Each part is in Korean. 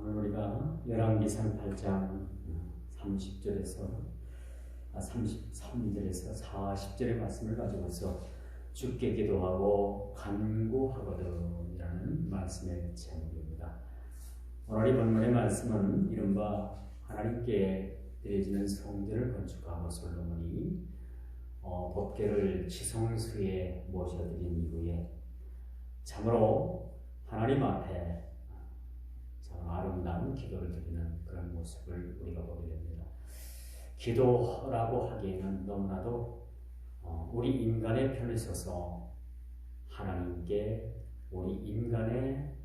오늘 우리가 열왕기상 8장 30절에서 33절에서 40절의 말씀을 가지고서 주께 기도하고 간구하거든이라는 말씀의 제목입니다. 오늘 이 본문의 말씀은 이른바 하나님께 드려지는 성전을 건축하고 솔로몬이 법궤를 지성소에 모셔드린 이후에 참으로 하나님 앞에 참 아름다운 기도를 드리는 그런 모습을 우리가 보게 됩니다. 기도라고 하기에는 너무나도 우리 인간의 편에 서서 하나님께 우리 인간의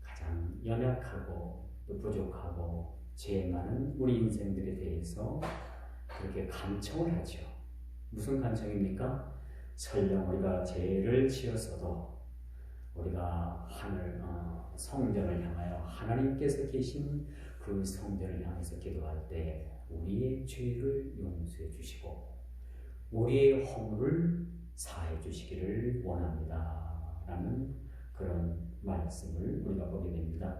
가장 연약하고 또 부족하고 죄 많은 우리 인생들에 대해서 그렇게 간청을 하죠. 무슨 간청입니까? 설령 우리가 죄를 지었어도 우리가 성전을 향하여 하나님께서 계신 그 성전을 향해서 기도할 때 우리의 죄를 용서해 주시고 우리의 허물을 사해 주시기를 원합니다 라는 그런 말씀을 우리가 보게 됩니다.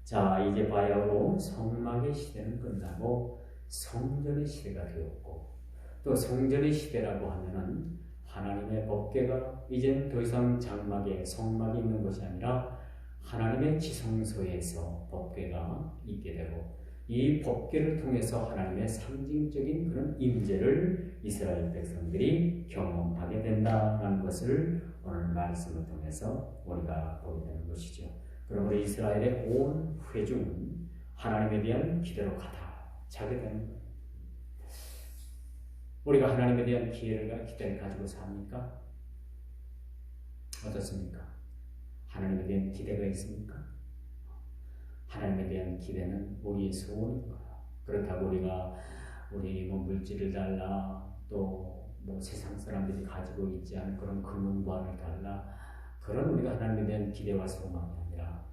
자, 이제 바야흐로 성막의 시대는 끝나고 성전의 시대가 되었고, 또 성전의 시대라고 하면은 하나님의 법궤가 이제는 더 이상 장막에 성막이 있는 것이 아니라 하나님의 지성소에서 법궤가 있게 되고, 이 법궤를 통해서 하나님의 상징적인 그런 임재를 이스라엘 백성들이 경험하게 된다는 것을 오늘 말씀을 통해서 우리가 보게 되는 것이죠. 그러므로 이스라엘의 온 회중은 하나님에 대한 기대로 가득차게 되는 거예요. 우리가 하나님에 대한 기대를 가지고 삽니까? 어떻습니까? 하나님에 대한 기대가 있습니까? 하나님에 대한 기대는 우리의 소원인 거예요. 그렇다고 우리 물질을 달라, 또 세상 사람들이 가지고 있지 않은 그런 금은보화를 달라, 그런 우리가 하나님에 대한 기대와 소망이 아니라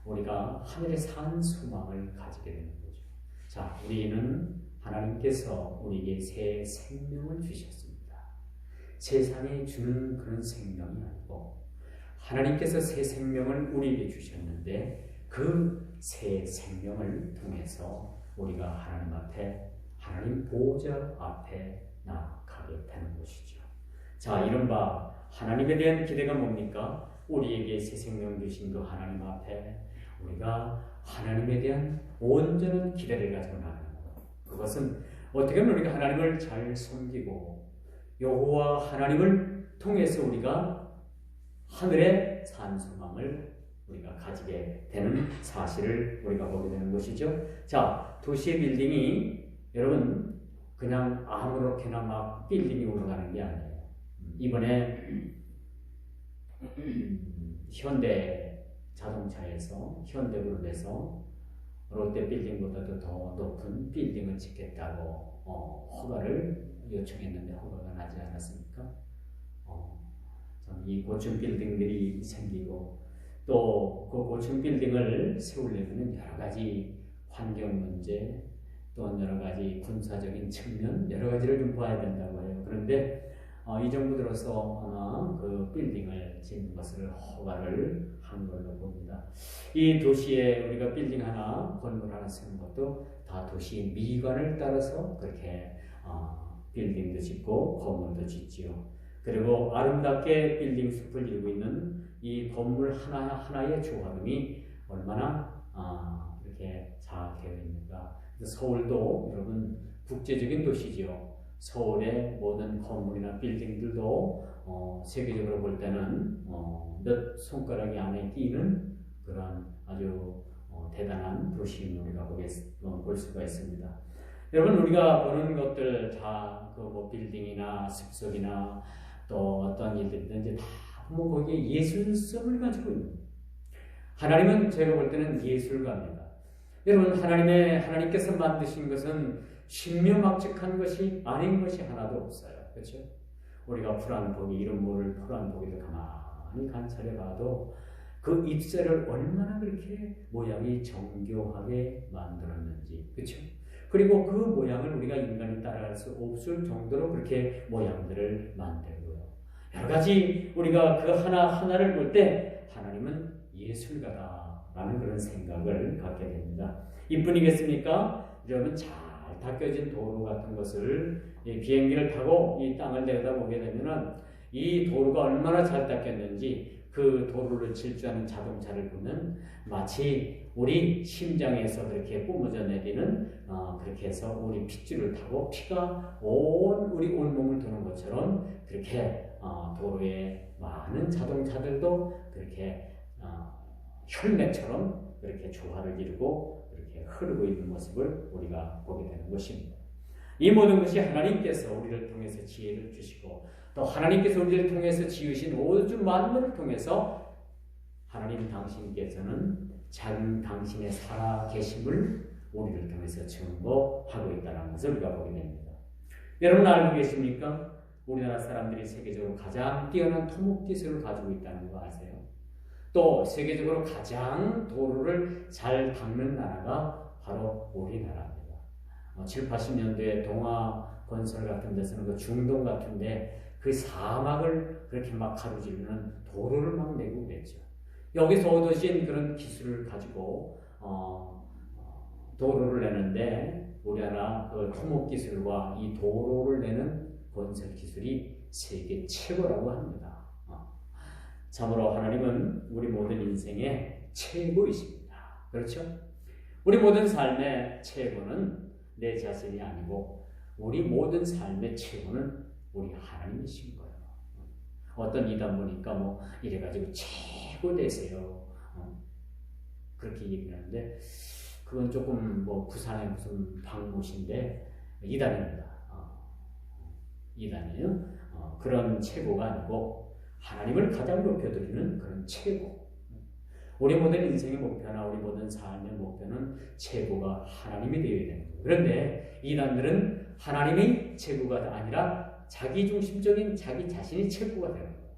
우리가 하늘에 산 소망을 가지게 되는 거죠. 자, 우리는 하나님께서 우리에게 새 생명을 주셨습니다. 세상에 주는 그런 생명이 아니고 하나님께서 새 생명을 우리에게 주셨는데 그 새 생명을 통해서 우리가 하나님 앞에, 하나님 보호자 앞에 나아가게 되는 것이죠. 자, 이른바 하나님에 대한 기대가 뭡니까? 우리에게 새 생명 주신 그 하나님 앞에 우리가 하나님에 대한 온전한 기대를 가지고 나가는 것. 그것은 어떻게 하면 우리가 하나님을 잘 섬기고 여호와 하나님을 통해서 우리가 하늘의 산 소망을 우리가 가지게 되는 사실을 우리가 보게 되는 것이죠. 자, 도시의 빌딩이 여러분 그냥 아무렇게나 막 빌딩이 올라가는 게 아니에요. 이번에 현대 자동차에서 현대그룹에서 롯데 빌딩보다도 더 높은 빌딩을 짓겠다고 허가를 요청했는데 허가가 나지 않았습니까? 이 고층 빌딩들이 생기고 또 그 고층 빌딩을 세우려면 여러 가지 환경 문제, 또 여러 가지 군사적인 측면, 여러 가지를 좀 봐야 된다고 해요. 그런데 이 정부 들어서 아마 그 빌딩을 짓는 것을 허가를 한 걸로 봅니다. 이 도시에 우리가 빌딩 하나, 건물 하나 세우는 것도 다 도시의 미관을 따라서 그렇게 빌딩도 짓고 건물도 짓지요. 그리고 아름답게 빌딩 숲을 이루고 있는 이 건물 하나하나의 조화름이 얼마나 이렇게 잘 되어 있는가. 서울도 여러분 국제적인 도시지요. 서울의 모든 건물이나 빌딩들도 세계적으로 볼 때는 몇 손가락이 안에 끼는 그런 아주 대단한 도시인 우리가 볼 수가 있습니다. 여러분, 우리가 보는 것들 다 그 빌딩이나 습속이나 또 어떤 일들이든지 다 거기에 예술성을 가지고 있는 거예요. 하나님은 제가 볼 때는 예술가입니다. 여러분, 하나님께서 만드신 것은 신묘막측한 것이 아닌 것이 하나도 없어요. 그렇죠? 우리가 풀한보기, 이름 모를 풀한보기도 가만히 관찰해 봐도 그 잎새를 얼마나 그렇게 모양이 정교하게 만들었는지, 그렇죠? 그리고 그 모양을 우리가 인간이 따라할 수 없을 정도로 그렇게 모양들을 만들고요. 여러 가지 우리가 그 하나하나를 볼 때 하나님은 예술가다라는 그런 생각을 갖게 됩니다. 이뿐이겠습니까? 여러분 잘 닦여진 도로 같은 것을 비행기를 타고 이 땅을 내려다보게 되면은 이 도로가 얼마나 잘 닦였는지 그 도로를 질주하는 자동차를 보면 마치 우리 심장에서 그렇게 뿜어져 내리는 그렇게 해서 우리 핏줄을 타고 피가 우리 온몸을 도는 것처럼 그렇게 도로에 많은 자동차들도 그렇게 혈맥처럼 그렇게 조화를 이루고 그렇게 흐르고 있는 모습을 우리가 보게 되는 것입니다. 이 모든 것이 하나님께서 우리를 통해서 지혜를 주시고 또 하나님께서 우리를 통해서 지으신 우주 만물을 통해서 하나님 당신께서는 당신의 살아계심을 우리를 통해서 증거하고 있다는 것을 우리가 보게 됩니다. 여러분 알고 계십니까? 우리나라 사람들이 세계적으로 가장 뛰어난 토목기술을 가지고 있다는 거 아세요? 또 세계적으로 가장 도로를 잘 닦는 나라가 바로 우리나라입니다. 7, 80년대에 동아 건설 같은 데서는 그 중동 같은데 그 사막을 그렇게 막 가로지르는 도로를 막 내고 그랬죠. 여기서 얻으신 그런 기술을 가지고 도로를 내는데 우리나라 그 토목 기술과 이 도로를 내는 건설 기술이 세계 최고라고 합니다. 참으로 하나님은 우리 모든 인생의 최고이십니다. 그렇죠? 우리 모든 삶의 최고는 내 자신이 아니고 우리 모든 삶의 최고는 우리 하나님이신 거예요. 어떤 이단 보니까 뭐 이래가지고 최고 되세요. 그렇게 얘기하는데 그건 조금 뭐 부산의 무슨 박모신데 이단입니다. 이단이에요. 그런 최고가 아니고 하나님을 가장 높여드리는 그런 최고. 우리 모든 인생의 목표나 우리 모든 삶의 목표는 최고가 하나님이 되어야 되는 거예요. 그런데 이단들은 하나님이 최고가 아니라 자기중심적인 자기 자신이 최고가 되는 거예요.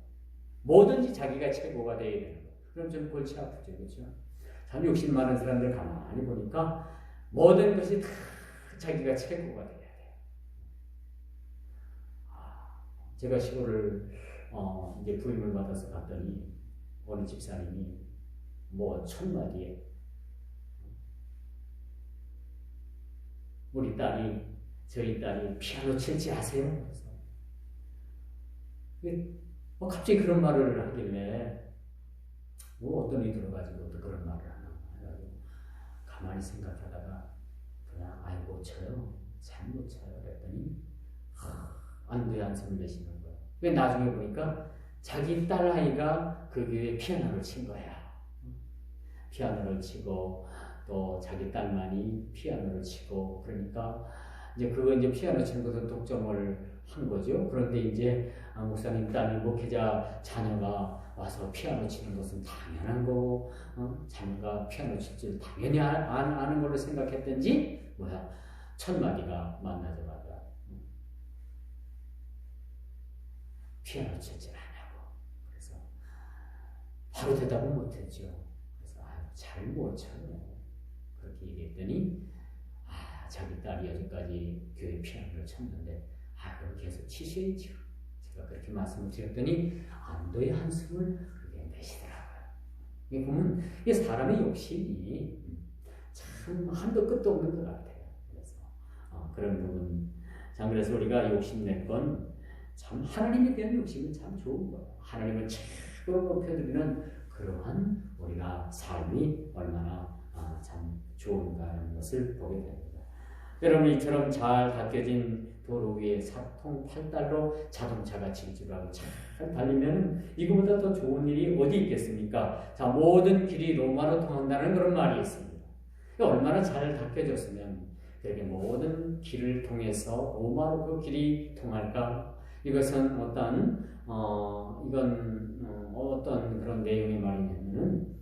뭐든지 자기가 최고가 되어야 되는 거예요. 그럼 좀 골치 아프죠. 그렇죠? 참 욕심 많은 사람들 가만히 보니까 모든 것이 다 자기가 최고가 돼야 돼요. 제가 시골을 이제 부임을 받아서 갔더니 어느 집사님이 뭐 1000마디에 저희 딸이 피아노 칠 줄 아세요? 그래서 갑자기 그런 말을 하길래 뭐 어떤 일이 들어가지고 또 그런 말을 하나 해가지고 가만히 생각하다가 그냥 아이고 쳐요 잘 못 쳐요 그랬더니 안도의 한숨을 내쉬는 거예요. 왜 나중에 보니까 자기 딸아이가 그 교회에 피아노를 친 거야. 피아노를 치고 또 자기 딸만이 피아노를 치고 그러니까 이제 피아노 치는 것은 독점을 한 거죠. 그런데 이제 목사님 딸이 목회자 자녀가 와서 피아노 치는 것은 당연한 거고 자녀가 피아노 칠 줄 당연히 아는 걸로 생각했던지 1000마디가 만나자마자 피아노 칠 줄 아냐고. 그래서 바로 대답은 못했죠. 그래서 잘 못 쳐요. 그렇게 얘기했더니 자기 딸이 여기까지 교회 피아노를 쳤는데 그럼 계속 치셔야죠. 제가 그렇게 말씀을 드렸더니 안도의 한숨을 그렇게 내시더라고요. 이게 보면 이 사람의 욕심이 참 한도 끝도 없는 것 같아요. 그래서 그런 부분 참 그래서 우리가 욕심낼 건 참 하나님에 대한 욕심은 참 좋은 거예요. 하나님을 최고로 높여드리는 그러한 우리가 삶이 얼마나 참 좋은가라는 것을 보게 됩니다. 여러분 이처럼 잘 닦여진 도로 위에 사통팔달로 자동차가 질주하고 잘 달리면 이거보다 더 좋은 일이 어디 있겠습니까? 자, 모든 길이 로마로 통한다는 그런 말이 있습니다. 얼마나 잘 닦여졌으면 그렇게 모든 길을 통해서 로마로 그 길이 통할까? 이것은 어떤 그런 내용의 말이냐면은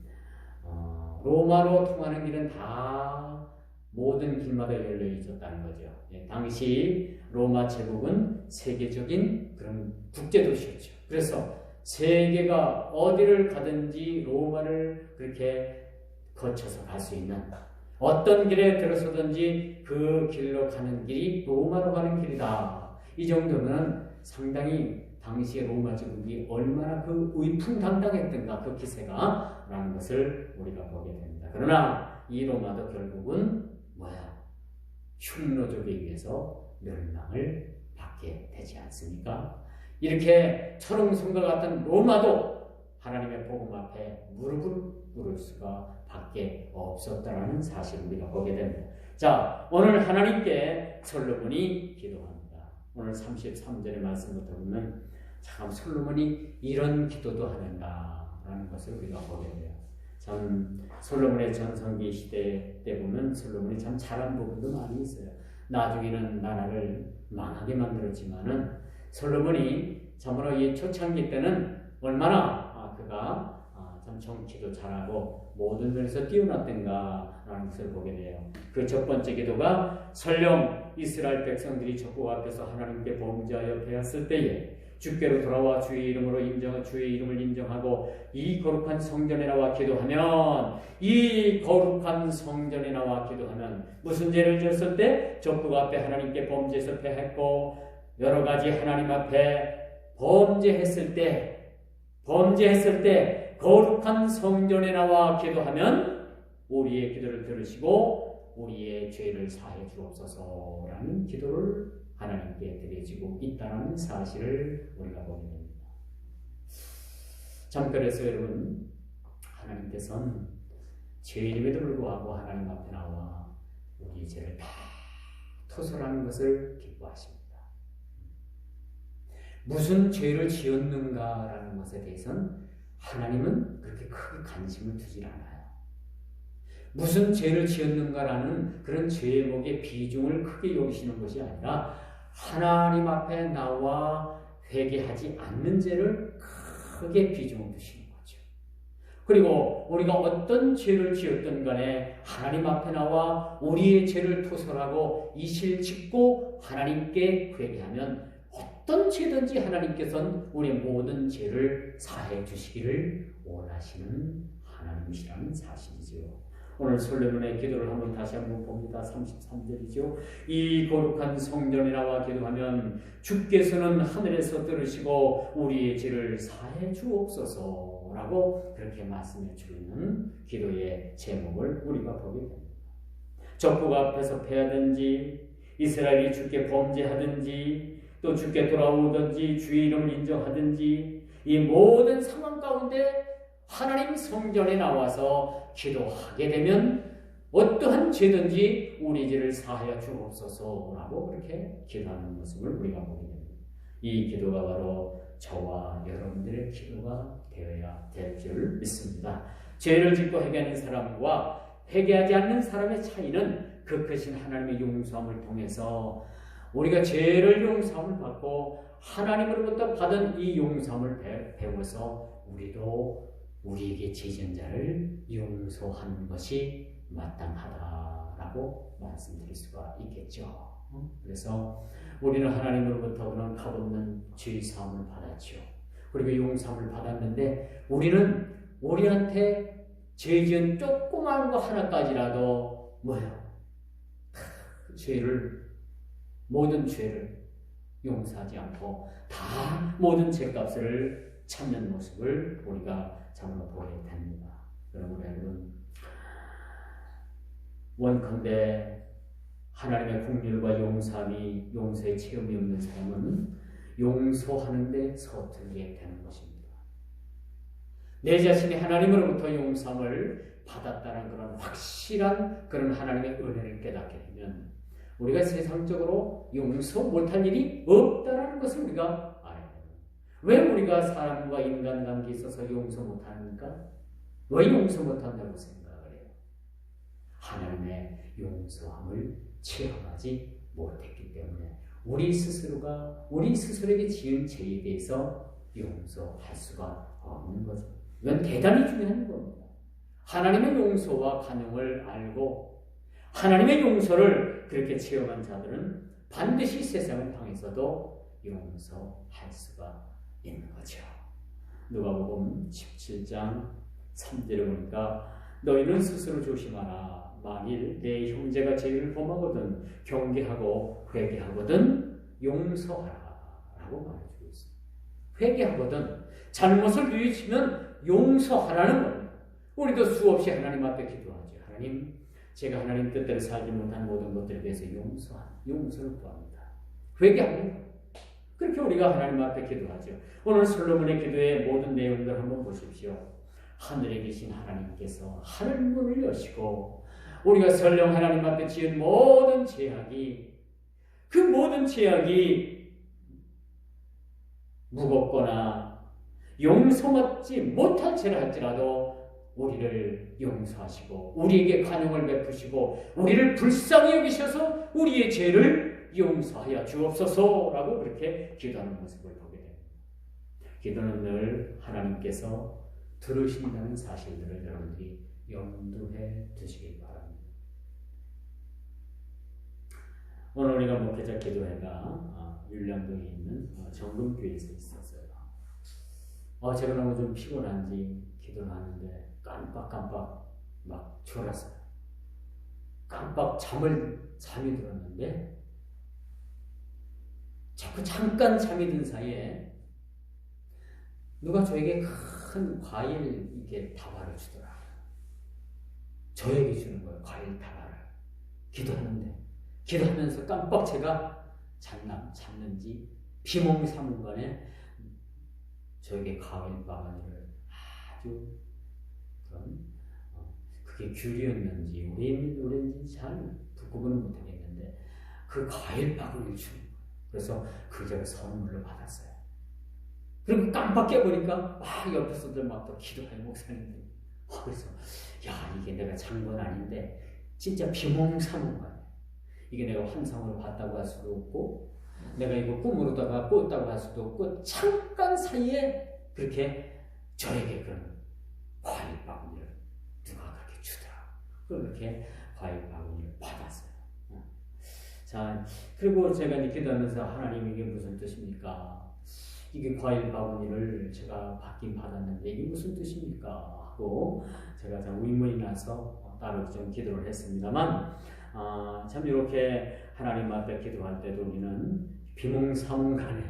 로마로 통하는 길은 다 모든 길마다 열려 있었다는 거죠. 당시 로마 제국은 세계적인 그런 국제 도시였죠. 그래서 세계가 어디를 가든지 로마를 그렇게 거쳐서 갈 수 있는 어떤 길에 들어서든지 그 길로 가는 길이 로마로 가는 길이다. 이 정도면 상당히 당시의 로마 제국이 얼마나 그 위풍당당했던가 그 기세가 라는 것을 우리가 보게 됩니다. 그러나 이 로마도 결국은 뭐야? 흉노족에 의해서 멸망을 받게 되지 않습니까? 이렇게 철옹성과 같은 로마도 하나님의 복음 앞에 무릎을 꿇을 수가 밖에 없었다라는 사실을 우리가 보게 됩니다. 자, 오늘 하나님께 솔로몬이 기도합니다. 오늘 33절의 말씀부터 보면 참 솔로몬이 이런 기도도 하는가라는 것을 우리가 보게 돼요. 참 솔로몬의 전성기 시대 때 보면 솔로몬이 참 잘한 부분도 많이 있어요. 나중에는 나라를 망하게 만들었지만은 솔로몬이 참으로 이 초창기 때는 얼마나 그가 참 정치도 잘하고 모든 면에서 뛰어났던가라는 것을 보게 돼요. 그 첫 번째 기도가 설령 이스라엘 백성들이 적국 앞에서 하나님께 범죄하여 패했을 때에 주께로 돌아와 주의 이름을 인정하고 이 거룩한 성전에 나와 기도하면 무슨 죄를 지었을 때 적국 앞에 하나님께 범죄해서 패했고 여러 가지 하나님 앞에 범죄했을 때 거룩한 성전에 나와 기도하면 우리의 기도를 들으시고 우리의 죄를 사해 주옵소서라는 기도를 하나님께 드려지고 있다는 사실을 우리가 보게 됩니다. 참 그래서 여러분 하나님께서는 죄인임에도 불구하고 하나님 앞에 나와 우리의 죄를 다 토설하는 것을 기뻐하십니다. 무슨 죄를 지었는가라는 것에 대해서는 하나님은 그렇게 크게 관심을 두질 않아요. 무슨 죄를 지었는가라는 그런 죄목의 비중을 크게 여기시는 것이 아니라 하나님 앞에 나와 회개하지 않는 죄를 크게 비중을 두시는 거죠. 그리고 우리가 어떤 죄를 지었든 간에 하나님 앞에 나와 우리의 죄를 토설하고 이실 짓고 하나님께 회개하면 어떤 죄든지 하나님께서는 우리의 모든 죄를 사해 주시기를 원하시는 하나님이시라는 사실이죠. 오늘 솔로몬의 기도를 다시 한번 봅니다. 33절이죠. 이 거룩한 성전에 나와 기도하면 주께서는 하늘에서 들으시고 우리의 죄를 사해 주옵소서라고 그렇게 말씀해 주는 기도의 제목을 우리가 보게 됩니다. 적국 앞에서 패하든지 이스라엘이 주께 범죄하든지 또 주께 돌아오든지 주의 이름을 인정하든지 이 모든 상황 가운데 하나님 성전에 나와서 기도하게 되면 어떠한 죄든지 우리 죄를 사하여 주옵소서라고 그렇게 기도하는 모습을 우리가 보게 됩니다. 이 기도가 바로 저와 여러분들의 기도가 되어야 될 줄 믿습니다. 죄를 짓고 회개하는 사람과 회개하지 않는 사람의 차이는 그 크신 하나님의 용서함을 통해서 우리가 죄를 용서함을 받고 하나님으로부터 받은 이 용서함을 배워서 우리도 우리에게 죄진 자를 용서하는 것이 마땅하다라고 말씀드릴 수가 있겠죠. 그래서 우리는 하나님으로부터 그런 값없는 죄 사함을 받았죠. 그리고 용서함을 받았는데 우리는 우리한테 죄 지은 조그마한 거 하나까지라도 모든 죄를 용서하지 않고 다 모든 죄값을 찾는 모습을 우리가 참으로 보게 됩니다. 여러분, 원컨대 하나님의 긍휼과 용서의 체험이 없는 사람은 용서하는 데 서툴게 되는 것입니다. 내 자신이 하나님으로부터 용서함을 받았다는 그런 확실한 그런 하나님의 은혜를 깨닫게 되면 우리가 세상적으로 용서 못할 일이 없다는 것을 우리가 알아야 됩니다. 왜 우리가 사람과 인간관계에 있어서 용서 못합니까? 왜 용서 못한다고 생각을 해요? 하나님의 용서함을 체험하지 못했기 때문에 우리 스스로에게 지은 죄에 대해서 용서할 수가 없는 거죠. 이건 대단히 중요한 겁니다. 하나님의 용서와 관용을 알고 하나님의 용서를 그렇게 체험한 자들은 반드시 세상을 향해서도 용서할 수가 있는 거죠. 누가복음 17장 3절에 보니까 너희는 스스로 조심하라. 만일 내 형제가 죄를 범하거든 경계하고 회개하거든 용서하라 라고 말해주고 있습니다. 회개하거든 잘못을 뉘우치면 용서하라는 겁니다. 우리도 수없이 하나님 앞에 기도하죠. 하나님, 제가 하나님 뜻대로 살지 못한 모든 것들에 대해서 용서를 구합니다. 회개합니다. 그렇게 우리가 하나님 앞에 기도하죠. 오늘 솔로몬의 기도의 모든 내용들 한번 보십시오. 하늘에 계신 하나님께서 하늘 문을 여시고 우리가 설령 하나님 앞에 지은 모든 죄악이 그 모든 죄악이 무겁거나 용서받지 못한 죄를 할지라도 우리를 용서하시고 우리에게 관용을 베푸시고 우리를 불쌍히 여기셔서 우리의 죄를 용서하여 주옵소서라고 그렇게 기도하는 모습을 보게 됩니다. 기도는 늘 하나님께서 들으신다는 사실들을 여러분들이 염두해 두시기 바랍니다. 오늘 우리가 목회자 기도회가 율량동에 있는 정금교회에서 있었어요. 제가 너무 좀 피곤한지 기도를 하는데 깜빡 막 졸았어요. 깜빡 잠이 들었는데 자꾸 잠깐 잠이 든 사이에 누가 저에게 큰 과일 이게 다발을 주더라. 저에게 주는 거예요. 과일 다발을. 기도하면서 깜빡 제가 잤는지 비몽사몽간에 저에게 과일 바구니를 아주 그런 그게 귤이었는지 오렌지 잘 구분은 못하겠는데 그 과일 바구니를 주는 거예요. 그래서 그 제가 선물로 받았어요. 그리고 깜빡 깨보니까 막 옆에서들 막 또 기도하는 목사님들. 그래서 야 이게 내가 잔 건 아닌데 진짜 비몽사몽간에 이게 내가 환상으로 봤다고 할 수도 없고 내가 이거 꿈으로다가 꿨다고 할 수도 없고 잠깐 사이에 그렇게 저에게 그런 과일 바구니를 누가 그렇게 주더라. 그렇게 과일 바구니를 받았어요. 자, 그리고 제가 이제 기도하면서 하나님 이게 무슨 뜻입니까? 이게 과일 바구니를 제가 받긴 받았는데 이게 무슨 뜻입니까? 하고 제가 좀 의문이 나서 따로 좀 기도를 했습니다만 참 이렇게 하나님 앞에 기도할 때도 우리는 비몽사몽간에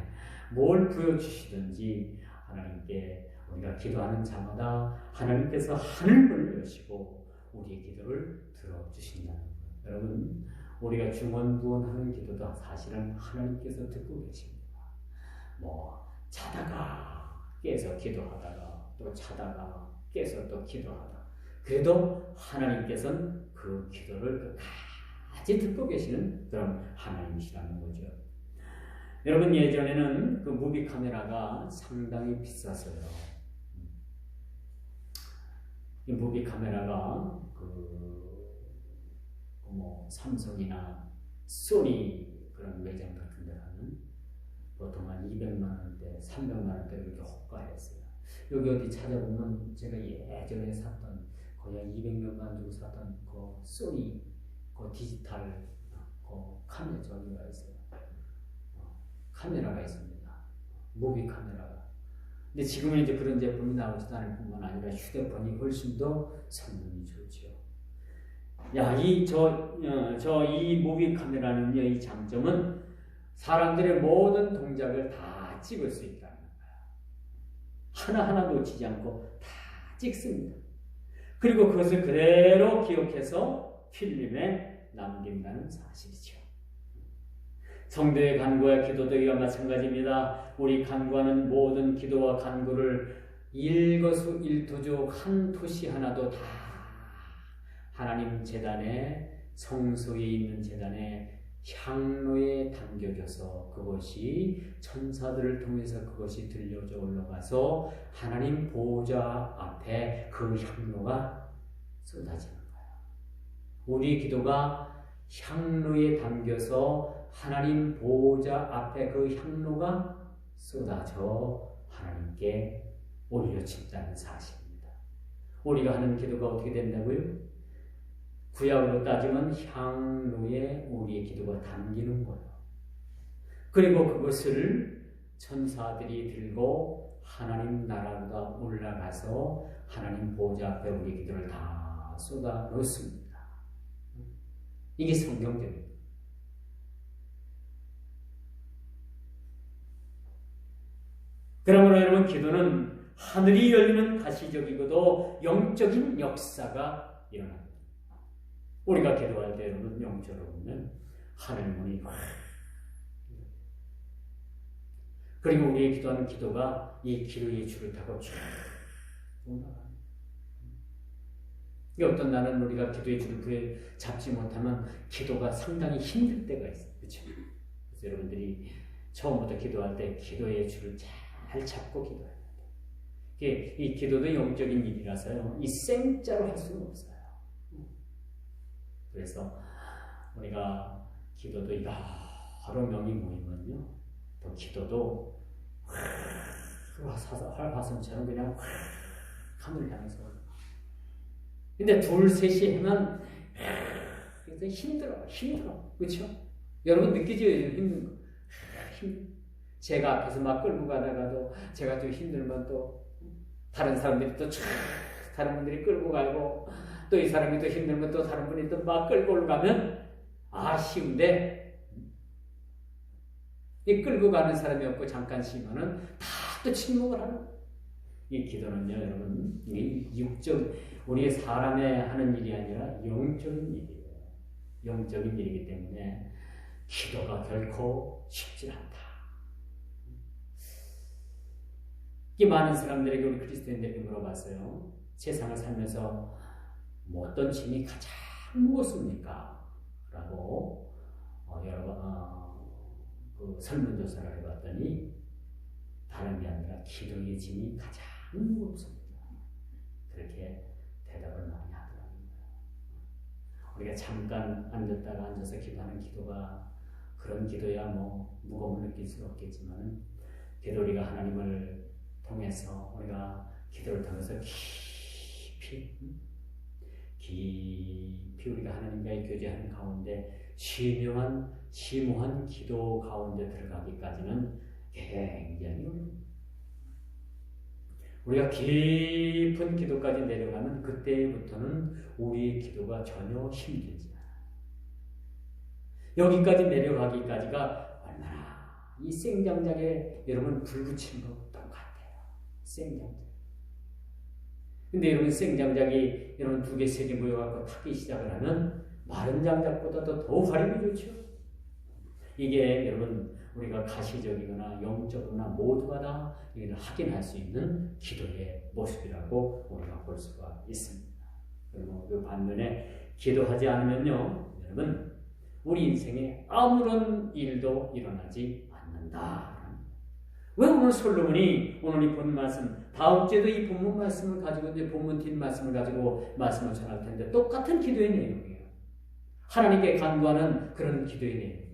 뭘 부여주시든지 하나님께 우리가 기도하는 자마다 하나님께서 하늘문을 여시고 우리의 기도를 들어주신다는 거예요. 여러분 우리가 중언부언하는 기도도 사실은 하나님께서 듣고 계십니다. 자다가 깨서 기도하다가 또 자다가 깨서 또 기도하다. 그래도 하나님께서는 그 기도를 끝까지 듣고 계시는 그런 하나님이시라는 거죠. 여러분 예전에는 그 무비 카메라가 상당히 비쌌어요. 이 무비 카메라가 삼성이나 소니 그런 매장 같은 데 가면 보통 한 200만 원대, 300만 원대 이렇게 호가했어요. 여기 어디 찾아보면 제가 예전에 샀던 거의 한 200몇만 주고 샀던 그 소니 그 디지털 그 카메라 저기가 있어요. 카메라가 있습니다. 무비 카메라가. 근데 지금은 이제 그런 제품이 나오지도 않을 뿐만 아니라 휴대폰이 훨씬 더 성능이 좋죠. 이 무비 카메라는요, 이 장점은 사람들의 모든 동작을 다 찍을 수 있다는 거야. 하나하나 놓치지 않고 다 찍습니다. 그리고 그것을 그대로 기억해서 필름에 남긴다는 사실이죠. 성도의 간구와 기도도 이와 마찬가지입니다. 우리 간구하는 모든 기도와 간구를 일거수일투족 한 토시 하나도 다 하나님 제단에 성소에 있는 제단에 향로에 담겨져서 그것이 천사들을 통해서 그것이 들려져 올라가서 하나님 보호자 앞에 그 향로가 쏟아지는 거야. 우리 기도가 향로에 담겨서 하나님 보호자 앞에 그 향로가 쏟아져 하나님께 올려진다는 사실입니다. 우리가 하는 기도가 어떻게 된다고요? 구약으로 따지면 향로에 우리의 기도가 담기는 거예요. 그리고 그것을 천사들이 들고 하나님 나라로 올라가서 하나님 보호자 앞에 우리 기도를 다 쏟아 놓습니다. 이게 성경적입니다. 그러므로 여러분, 기도는 하늘이 열리는 가시적이고도 영적인 역사가 일어납니다. 우리가 기도할 때 여러분, 영적으로 보면 하늘 문이 확, 그리고 우리의 기도하는 기도가 이 기도의 줄을 타고 쫙 올라가요. 어떤 날은 우리가 기도의 줄을 잡지 못하면 기도가 상당히 힘들 때가 있어요. 그렇죠? 그래서 여러분들이 처음부터 기도할 때 기도의 줄을 잘 잡고 기도해야 돼요. 이 기도도 영적인 일이라서요. 이 생짜로 할 수는 없어요. 그래서 우리가 기도도 여러 명이 모이면요, 또 기도도 활화선처럼 그냥 하늘 향해서. 근데 둘, 셋이 하면 힘들어. 그렇죠? 여러분 느끼죠? 힘든 거. 제가 앞에서 막 끌고 가다가도 제가 좀 힘들면 또 다른 사람들이 또 다른 분들이 끌고 가고, 또 이 사람이 또 힘들면 또 다른 분이 또 막 끌고 올라가면 아쉬운데, 이 끌고 가는 사람이 없고 잠깐 쉬면은 다 또 침묵을 하는. 이 기도는요, 여러분, 이 육적, 우리의 사람의 하는 일이 아니라 영적인 일이에요. 영적인 일이기 때문에 기도가 결코 쉽지 않다. 이 많은 사람들에게, 우리 그리스도인들에게 물어봤어요. 세상을 살면서 뭐 어떤 짐이 가장 무겁습니까? 라고 그 설문조사를 해봤더니 다른 게 아니라 기도의 짐이 가장 무겁습니다. 그렇게 대답을 많이 하더라고요. 우리가 잠깐 앉아서 기도하는 기도가, 그런 기도야 뭐 무거움을 느낄 수는 없겠지만, 그래도 우리가 하나님을 통해서, 우리가 기도를 통해서 깊이 우리가 하나님과의 교제하는 가운데 심오한 기도 가운데 들어가기까지는 굉장히 우리가 깊은 기도까지 내려가면 그때부터는 우리의 기도가 전혀 힘들지 않아요. 여기까지 내려가기까지가 얼마나 이 생장작에 여러분 불 붙이는 거 똑같아요. 생장작. 근데 여러분, 생장작이 여러분 2개, 3개 모여갖고 타기 시작을 하면 마른 장작보다도 더 화력이 좋죠. 이게 여러분, 우리가 가시적이거나 영적이거나 모두가 다 이걸 확인할 수 있는 기도의 모습이라고 우리가 볼 수가 있습니다. 그리고 그 반면에 기도하지 않으면요, 여러분, 우리 인생에 아무런 일도 일어나지 않는다. 왜 오늘 솔로몬이 오늘 이 본 말씀, 다음 주에도 이 본문 말씀을 가지고, 이제 본문 뒷 말씀을 가지고 말씀을 전할 텐데, 똑같은 기도의 내용이에요. 하나님께 간구하는 그런 기도의 내용이에요.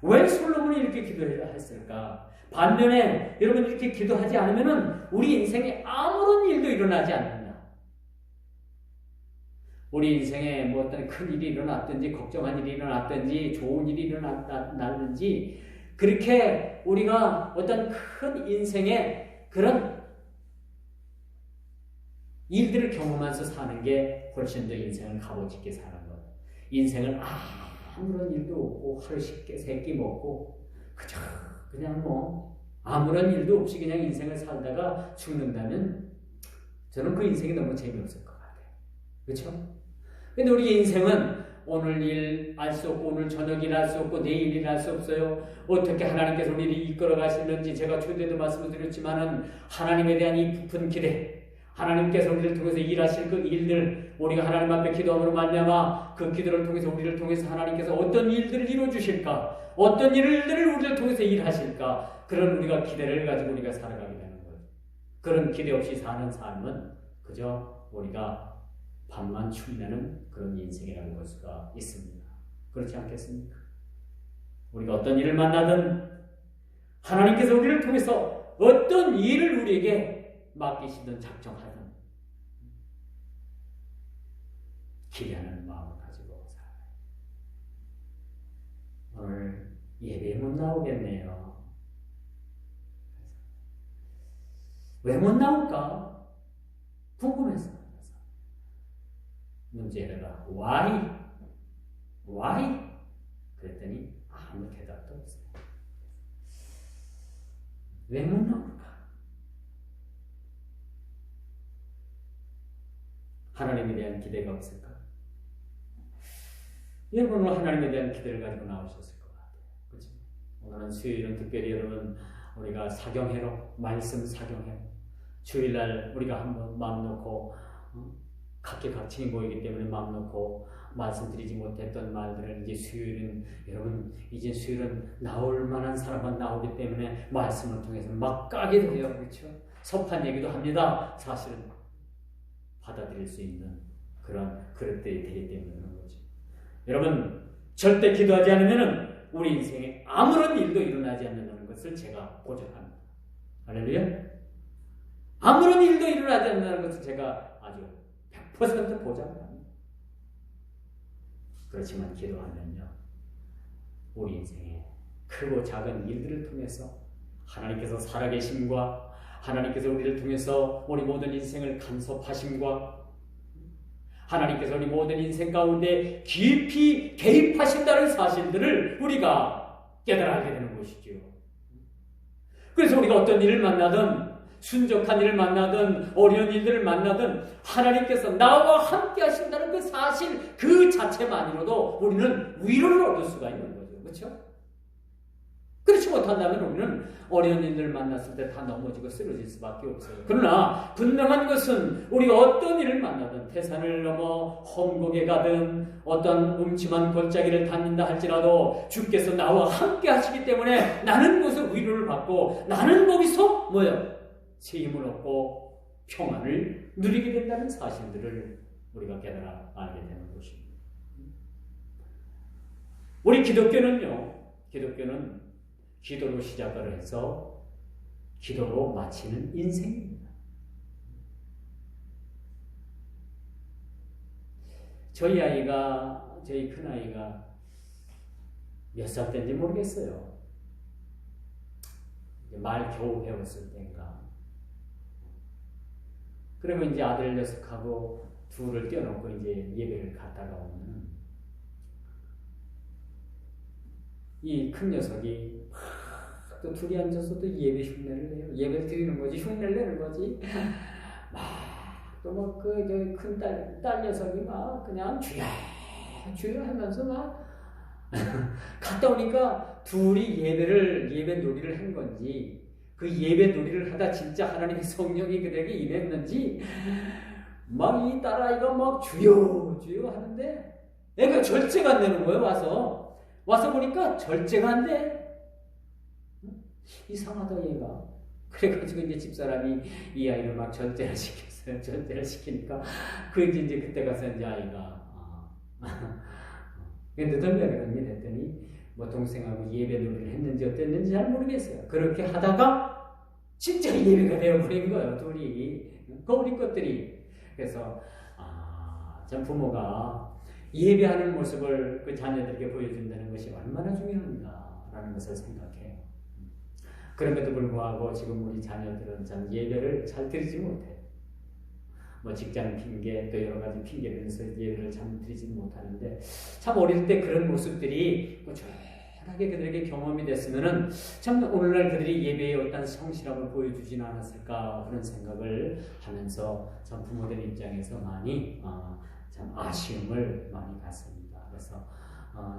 왜 솔로몬이 이렇게 기도했을까? 반면에 여러분, 이렇게 기도하지 않으면 우리 인생에 아무런 일도 일어나지 않는다. 우리 인생에 뭐 어떤 큰 일이 일어났든지, 걱정한 일이 일어났든지, 좋은 일이 일어났든지, 그렇게 우리가 어떤 큰 인생의 그런 일들을 경험하면서 사는 게 훨씬 더 인생을 값어지게 사는 거예요. 인생을 아무런 일도 없고 하루 쉽게 세끼 먹고 그냥 뭐 아무런 일도 없이 그냥 인생을 살다가 죽는다면 저는 그 인생이 너무 재미없을 것 같아요. 그렇죠? 근데 우리 인생은 오늘 일 알 수 없고, 오늘 저녁 일 알 수 없고, 내일 일 알 수 없어요. 어떻게 하나님께서 우리를 이끌어 가시는지 제가 초대도 말씀을 드렸지만은, 하나님에 대한 이 깊은 기대, 하나님께서 우리를 통해서 일하실 그 일들, 우리가 하나님 앞에 기도함으로 말미암아 그 기도를 통해서 우리를 통해서 하나님께서 어떤 일들을 이루어 주실까, 어떤 일들을 우리를 통해서 일하실까, 그런 우리가 기대를 가지고 우리가 살아가게 되는 거예요. 그런 기대 없이 사는 삶은 그저 우리가 밤만 춤내는 그런 인생이라고 볼 수가 있습니다. 그렇지 않겠습니까? 우리가 어떤 일을 만나든 하나님께서 우리를 통해서 어떤 일을 우리에게 맡기시든 작정하든 기대하는 마음을 가지고 살아요. 오늘 예배에 못 나오겠네요. 왜 못 나올까? 궁금해서. 문제가 why? 그랬더니 아무 대답도 없어요. 왜 못 나올까? 하나님에 대한 기대가 없을까? 여러분은 하나님에 대한 기대를 가지고 나오셨을 것 같아요. 그렇죠? 오늘은 수요일은 특별히 여러분 우리가 사경회로 말씀 사경회 주일날 우리가 한번 마음 놓고 각계각층이 모이기 때문에 마음 놓고 말씀드리지 못했던 말들을 이제 수요일은 여러분 이제 수요일은 나올 만한 사람만 나오기 때문에 말씀을 통해서 막 까게 돼요. 그렇죠? 섭한 얘기도 합니다. 사실은 받아들일 수 있는 그런 그릇들이 되기 때문에 그런 거죠. 여러분 절대 기도하지 않으면 우리 인생에 아무런 일도 일어나지 않는다는 것을 제가 보장합니다. 할렐루야. 아무런 일도 일어나지 않는다는 것을 제가 아주 100% 보장합니다. 그렇지만 기도하면요 우리 인생에 크고 작은 일들을 통해서 하나님께서 살아계심과 하나님께서 우리를 통해서 우리 모든 인생을 간섭하심과 하나님께서 우리 모든 인생 가운데 깊이 개입하신다는 사실들을 우리가 깨달아 알게 되는 것이죠. 그래서 우리가 어떤 일을 만나든 순적한 일을 만나든 어려운 일들을 만나든 하나님께서 나와 함께 하신다는 그 사실 그 자체만으로도 우리는 위로를 얻을 수가 있는 거죠. 그렇죠? 그렇지 못한다면 우리는 어려운 일들을 만났을 때 다 넘어지고 쓰러질 수밖에 없어요. 그러나 분명한 것은 우리가 어떤 일을 만나든 태산을 넘어 험곡에 가든 어떤 음침한 골짜기를 닿는다 할지라도 주께서 나와 함께 하시기 때문에 나는 거기서 위로를 받고 나는 거기서 새 힘을 얻고 평안을 누리게 된다는 사실들을 우리가 깨달아 알게 되는 것입니다. 우리 기독교는 기도로 시작을 해서 기도로 마치는 인생입니다. 저희 큰아이가 몇 살 때인지 모르겠어요. 말 겨우 배웠을 때인가. 그리고 이제 아들 녀석하고 둘을 떼어놓고 이제 예배를 갔다가 오면 이 큰 녀석이 또 둘이 앉아서 또 예배 흉내를 내요. 예배 드리는 거지 흉내를 내는 거지. 또 막 그 큰 딸 녀석이 막 그냥 주여 하면서 막 갔다 오니까 둘이 예배 놀이를 한 건지 그 예배 놀이를 하다 진짜 하나님의 성령이 그들에게 임했는지 막 이 딸아이가 막 주여 하는데 애가 절제가 안 되는 거예요. 와서 보니까 절제가 안 돼. 이상하다 얘가. 그래가지고 이제 집사람이 이 아이를 막 절제를 시켰어요. 절제를 시키니까 이제 그때 가서 이제 아이가 느덜거리거든요. 했더니 뭐 동생하고 예배 놀이를 했는지 어땠는지 잘 모르겠어요. 그렇게 하다가 진짜 예배가 되어버린 거예요. 둘이 우리 것들이. 그래서 참 부모가 예배하는 모습을 그 자녀들에게 보여준다는 것이 얼마나 중요한가라는 것을 생각해요. 그럼에도 불구하고 지금 우리 자녀들은 참 예배를 잘 드리지 못해요. 뭐 직장 핑계 또 여러 가지 핑계를 해서 예배를 잘 드리지 못하는데 참 어릴 때 그런 모습들이 꾸준하게 그들에게 경험이 됐으면은 참 오늘날 그들이 예배의 어떤 성실함을 보여주지는 않았을까 그런 생각을 하면서 참 부모들 입장에서 많이 참 아쉬움을 많이 갖습니다. 그래서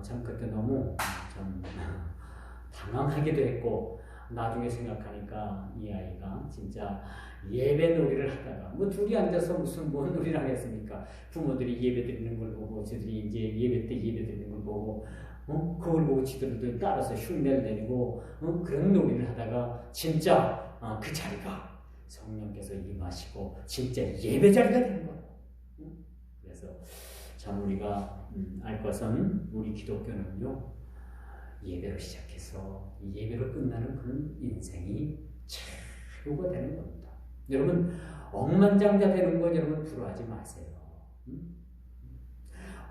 참 그때 너무 좀 당황하기도 했고 나중에 생각하니까 이 아이가 진짜 예배 놀이를 하다가 뭐 둘이 앉아서 무슨 뭔 놀이를 하겠습니까? 부모들이 예배 드리는 걸 보고 저들이 이제 예배 때 예배 드리는 걸 보고 그걸 보고 지들도 따라서 흉내를 내고 그런 놀이를 하다가 진짜 그 자리가 성령께서 임하시고 진짜 예배 자리가 되는 거예요. 그래서 참 우리가 알 것은 우리 기독교는요 예배로 시작해서 예배로 끝나는 그런 인생이 최고가 되는 겁니다. 여러분 억만장자 되는 건 여러분 부러워하지 마세요.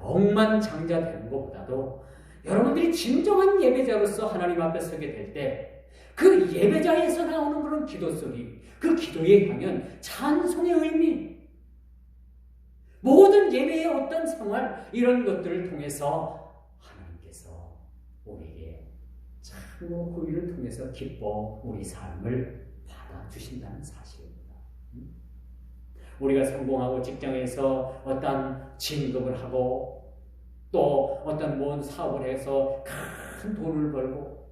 억만장자 되는 것보다도 여러분들이 진정한 예배자로서 하나님 앞에 서게 될 때 그 예배자에서 나오는 그런 기도 소리, 그 기도에 향한 찬송의 의미, 모든 예배의 어떤 생활 이런 것들을 통해서 하나님께서 우리에게 참으로 그 일을 통해서 기뻐 우리 삶을 받아주신다는 사실입니다. 우리가 성공하고 직장에서 어떤 진급을 하고 또 어떤 뭔 사업을 해서 큰 돈을 벌고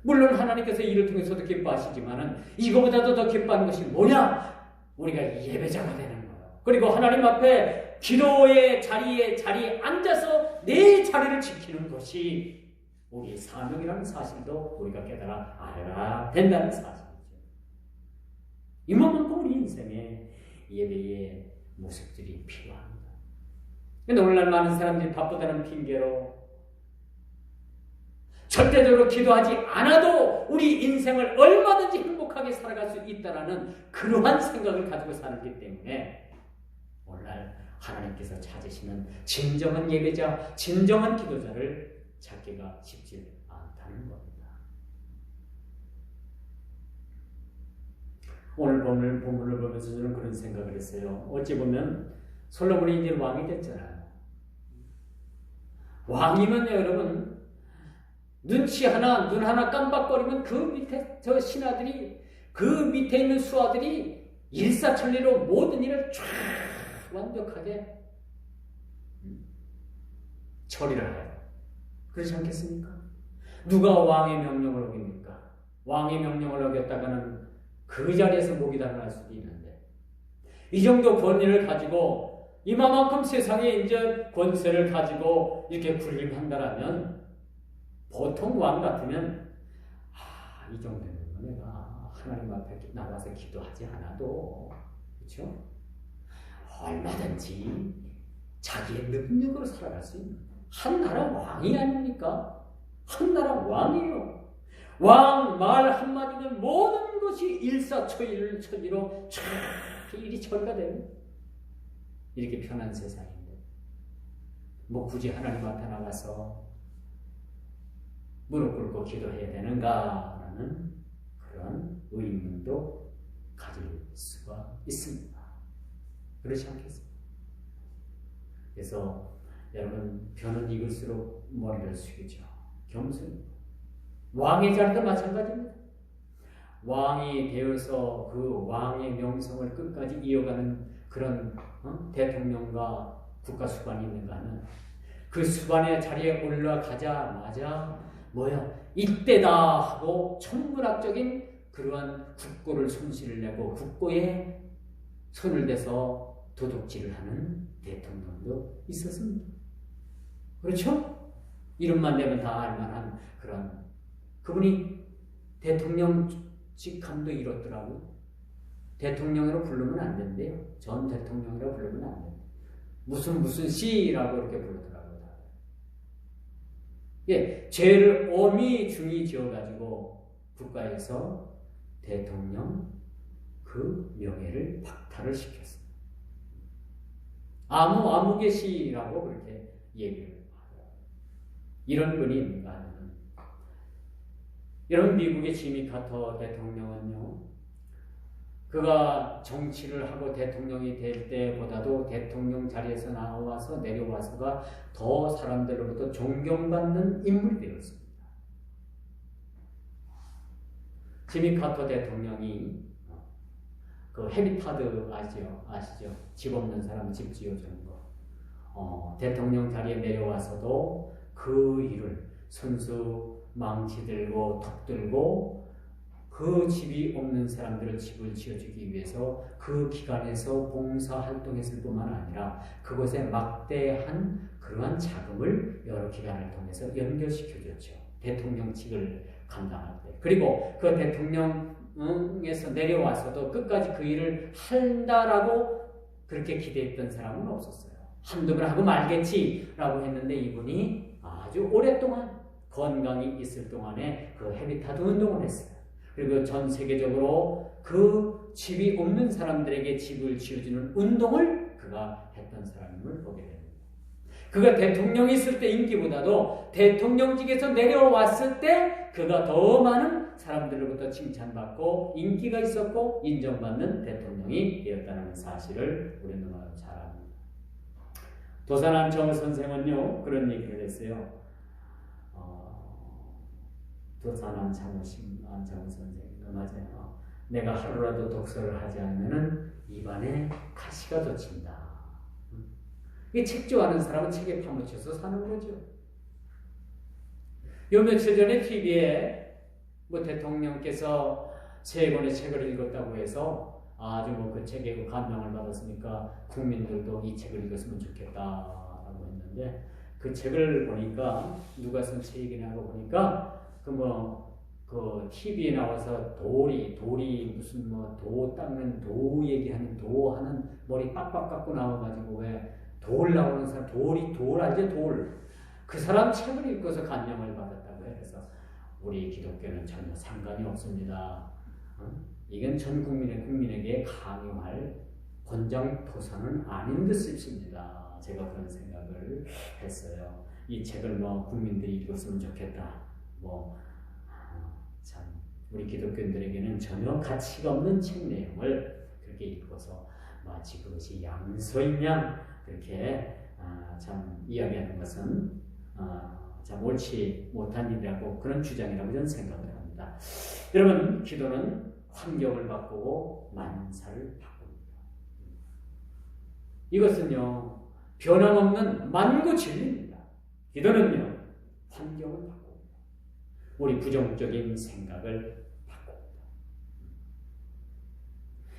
물론 하나님께서 이를 통해서도 기뻐하시지만은 이거보다도 더 기뻐하는 것이 뭐냐? 우리가 예배자가 되는 거예요. 그리고 하나님 앞에 기도의 자리에 앉아서 내 자리를 지키는 것이 우리의 사명이라는 사실도 우리가 깨달아 알아야 된다는 사실이죠. 이만큼 우리 인생에 예배의 모습들이 필요합니다. 근데 오늘날 많은 사람들이 바쁘다는 핑계로 절대적으로 기도하지 않아도 우리 인생을 얼마든지 행복하게 살아갈 수 있다는 그러한 생각을 가지고 살기 때문에 오늘날 하나님께서 찾으시는 진정한 예배자, 진정한 기도자를 찾기가 쉽지 않다는 겁니다. 오늘 본문을 보면서 저는 그런 생각을 했어요. 어찌 보면 솔로몬이 이제 왕이 됐잖아요. 왕이면 여러분 눈 하나 깜빡거리면 그 밑에 저 신하들이 그 밑에 있는 수하들이 일사천리로 모든 일을 쫙 완벽하게 처리를 해요. 그렇지 않겠습니까? 누가 왕의 명령을 어깁니까? 왕의 명령을 어겼다가는 그 자리에서 목이 달아날 수도 있는데 이 정도 권위를 가지고 이만큼 세상에 이제 권세를 가지고 이렇게 군림한다라면 보통 왕 같으면 이 정도면 내가 하나님 앞에 나가서 기도하지 않아도 그렇죠? 얼마든지 자기의 능력으로 살아갈 수 있는 한 나라 왕이 아닙니까? 한 나라 왕이에요. 왕 말 한마디는 모든 것이 일사천리로 쫙 일이 처리가 되는 이렇게 편한 세상인데 뭐 굳이 하나님 앞에 나가서 무릎 꿇고 기도해야 되는가라는 그런 의문도 가질 수가 있습니다. 그렇지 않겠습니까? 그래서 여러분 벼는 익을수록 머리를 숙이죠. 겸손히. 왕의 자리도 마찬가지입니다. 왕이 되어서 그 왕의 명성을 끝까지 이어가는 그런 대통령과 국가수반이 있는가 하면 그 수반의 자리에 올라가자마자 이때다 하고 천문학적인 그러한 국고를 손실을 내고 국고에 손을 대서 도둑질을 하는 대통령도 있었습니다. 그렇죠? 이름만 내면 다 알만한 그런 그분이 대통령직함도 이렇더라고요. 대통령으로 부르면 안 된대요. 전 대통령이라고 부르면 안 된대요. 무슨 씨라고 이렇게 부르더라고요. 예, 죄를 엄히 중히 지어가지고 국가에서 대통령 그 명예를 박탈을 시켰습니다. 아무개 씨라고 그렇게 얘기를 하더라고요. 이런 분이 있는가 하면 여러분 미국의 지미 카터 대통령은요, 그가 정치를 하고 대통령이 될 때보다도 대통령 자리에서 나와서 내려와서가 더 사람들로부터 존경받는 인물이 되었습니다. 지미 카터 대통령이 그 헤비타드 아시죠? 집 없는 사람 집 지어주는 거. 대통령 자리에 내려와서도 그 일을 손수 망치 들고 턱 들고 그 집이 없는 사람들을 집을 지어주기 위해서 그 기간에서 봉사활동했을 뿐만 아니라 그곳에 막대한 그러한 자금을 여러 기관을 통해서 연결시켜줬죠. 대통령직을 감당할 때. 그리고 그 대통령에서 내려와서도 끝까지 그 일을 한다라고 그렇게 기대했던 사람은 없었어요. 한두 번 하고 말겠지라고 했는데 이분이 아주 오랫동안 건강이 있을 동안에 그 헤비타드 운동을 했어요. 그리고 전 세계적으로 그 집이 없는 사람들에게 집을 지어주는 운동을 그가 했던 사람임을 보게 됩니다. 그가 대통령이 있을 때 인기보다도 대통령직에서 내려왔을 때 그가 더 많은 사람들로부터 칭찬받고 인기가 있었고 인정받는 대통령이 되었다는 사실을 우리는 잘 압니다. 도산 안창호 선생은요 그런 얘기를 했어요. 도산 안창호 선생 맞아요. 내가 하루라도 독서를 하지 않으면은 입안에 가시가 돋친다. 이 책 좋아하는 사람은 책에 파묻혀서 사는 거죠. 요 며칠 전에 TV에 대통령께서 3권의 책을 읽었다고 해서 아주 그 책에 감명을 받았으니까 국민들도 이 책을 읽었으면 좋겠다라고 했는데 그 책을 보니까 누가 쓴 책이냐 하고 보니까 그 TV에 나와서 돌이 무슨 도 닦는 도 얘기하는 도 하는 머리 빡빡 깎고 나와가지고 왜 돌 나오는 사람 돌 알죠? 돌. 그 사람 책을 읽고서 감명을 받았다고 해요. 그래서 우리 기독교는 전혀 상관이 없습니다. 이건 전 국민에게 강요할 권장 토사는 아닌 듯 싶습니다. 제가 그런 생각을 했어요. 이 책을 국민들이 읽었으면 좋겠다. 참 우리 기독교인들에게는 전혀 가치가 없는 책 내용을 그렇게 읽고서 마치 그것이 양서인 양 그렇게 참 이야기하는 것은 참 옳지 못한 일이라고 그런 주장이라고 저는 생각을 합니다. 여러분, 기도는 환경을 바꾸고 만사를 바꿉니다. 이것은요 변함없는 만고 진리입니다. 기도는요 환경을 바꿉니다. 우리 부정적인 생각을 바꿉니다.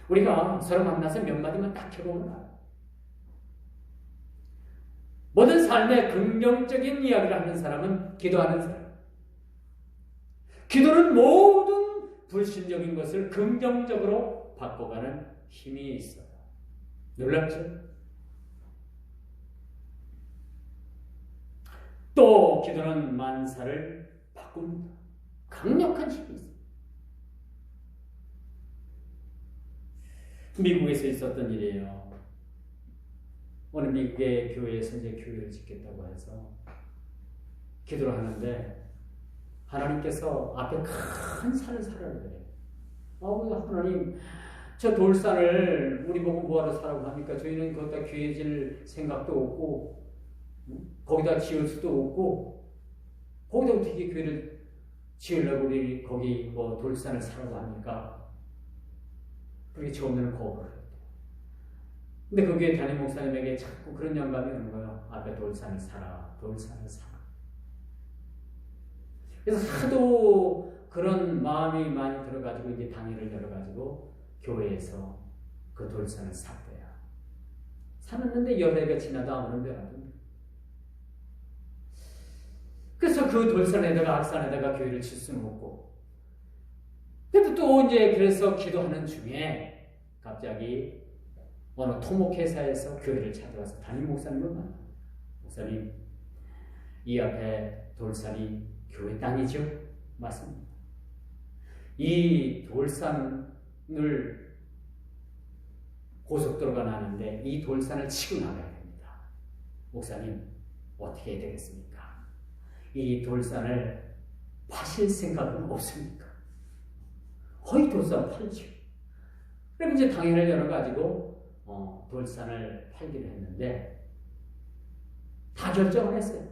우리가 서로 만나서 몇 마디만 딱 해보면 알아요. 모든 삶에 긍정적인 이야기를 하는 사람은 기도하는 사람. 기도는 모든 불신적인 것을 긍정적으로 바꿔가는 힘이 있어요. 놀랍죠? 또 기도는 만사를 바꿉니다. 강력한 힘이 있어요. 미국에서 있었던 일이에요. 어느 미국의 교회에서 이제 교회를 짓겠다고 해서 기도를 하는데 하나님께서 앞에 큰 산을 사라는 거예요. 하나님, 저 돌산을 우리 보고 뭐하러 사라고 합니까? 저희는 거기다 교회 질 생각도 없고 거기다 지을 수도 없고 거기다 어떻게 교회를 지으려고 우리 거기 돌산을 사라고 합니까? 그렇게 처음에는 거부를 했대요. 근데 거기에 담임 목사님에게 자꾸 그런 영감이 오는 거예요. 앞에 돌산을 사라, 돌산을 사라. 그래서 하도 그런 마음이 많이 들어가지고 이제 당회를 열어가지고 교회에서 그 돌산을 샀대요. 사놨는데 열흘가 지나도 아무런 변화도. 그래서 그 돌산에다가 악산에다가 교회를 칠 수는 없고. 근데 또 이제 그래서 기도하는 중에 갑자기 어느 토목회사에서 교회를 찾아와서 담임 목사님을 만나요. 목사님, 이 앞에 돌산이 교회 땅이죠? 맞습니다. 이 돌산을 고속도로가 나는데 이 돌산을 치고 나가야 됩니다. 목사님, 어떻게 해야 되겠습니까? 이 돌산을 파실 생각은 없습니까? 거의 돌산 팔죠. 그럼 이제 당회를 열어가지고 돌산을 팔기로 했는데 다 결정을 했어요.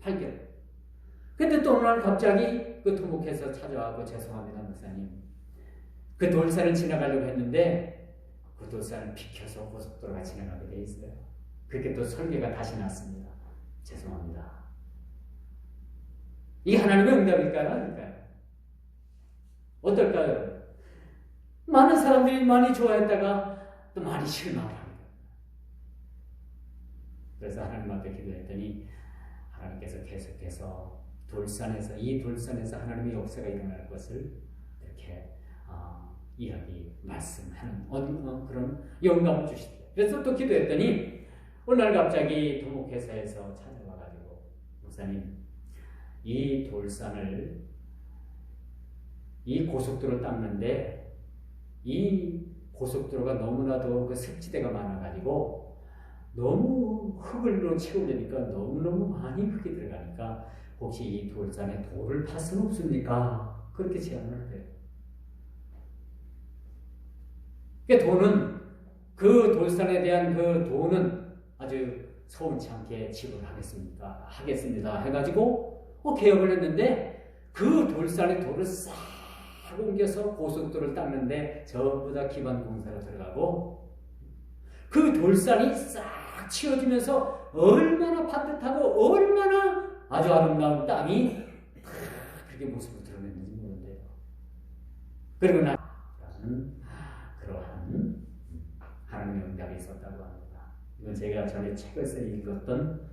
팔기로. 근데 또 어느 날 갑자기 그 토목회사 찾아와서 죄송합니다 목사님, 그 돌산을 지나가려고 했는데 그 돌산을 비켜서 고속도로가 지나가게 돼 있어요. 그렇게 또 설계가 다시 났습니다. 죄송합니다. 이게 하나님의 응답일까요? 아닐까요? 어떨까요? 많은 사람들이 많이 좋아했다가 또 많이 실망을 합니다. 그래서 하나님 앞에 기도했더니 하나님께서 계속해서 이 돌산에서 하나님의 역사가 일어날 것을 이렇게 말씀하는 그런 영감을 주시더라고요. 그래서 또 기도했더니 어느 날 갑자기 토목회사에서 찾아와가지고 목사님, 이 돌산을 이 고속도로 닦는데 이 고속도로가 너무나도 그 습지대가 많아가지고 너무 흙으로 채우려니까 너무너무 많이 흙이 들어가니까 혹시 이 돌산에 돌을 팔 수는 없습니까? 그렇게 제안을 해요. 그러니까 돈은, 그 돌산에 대한 그 돈은 아주 서운치 않게 지불하겠습니다. 해가지고 개혁을 했는데 그 돌산에 돌을 싹 옮겨서 고속도로를 닦는데 전부 다 기반 공사로 들어가고 그 돌산이 싹 치워지면서 얼마나 반듯하고 얼마나 아주 아름다운 땅이 그렇게 모습을 드러냈는지 모르는데요. 그리고 나는 그러한 하나님의 응답이 있었다고 합니다. 이건 제가 전에 책에서 읽었던